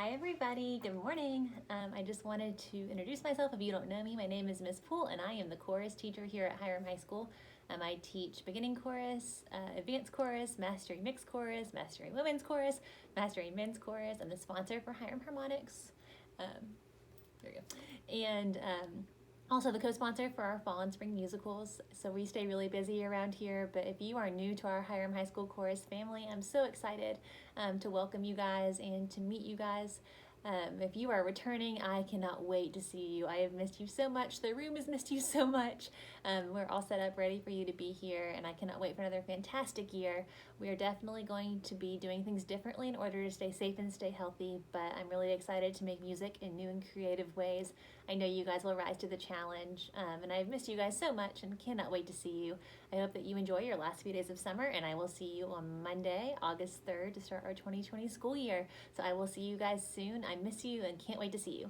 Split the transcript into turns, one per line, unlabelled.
Hi everybody, good morning. I just wanted to introduce myself if you don't know me. My name is Miss Poole and I am the chorus teacher here at Hiram High School. I teach beginning chorus, advanced chorus, mastering mixed chorus, mastering women's chorus, mastering men's chorus. I'm the sponsor for Hiram Harmonics. There you go. And also the co-sponsor for our fall and spring musicals. So we stay really busy around here, but if you are new to our Hiram High School Chorus family, I'm so excited to welcome you guys and to meet you guys. If you are returning, I cannot wait to see you. I have missed you so much. The room has missed you so much. We're all set up ready for you to be here, and I cannot wait for another fantastic year. We are definitely going to be doing things differently in order to stay safe and stay healthy, but I'm really excited to make music in new and creative ways. I know you guys will rise to the challenge, and I've missed you guys so much and cannot wait to see you. I hope that you enjoy your last few days of summer, and I will see you on Monday, August 3rd, to start our 2020 school year. So I will see you guys soon. I miss you and can't wait to see you.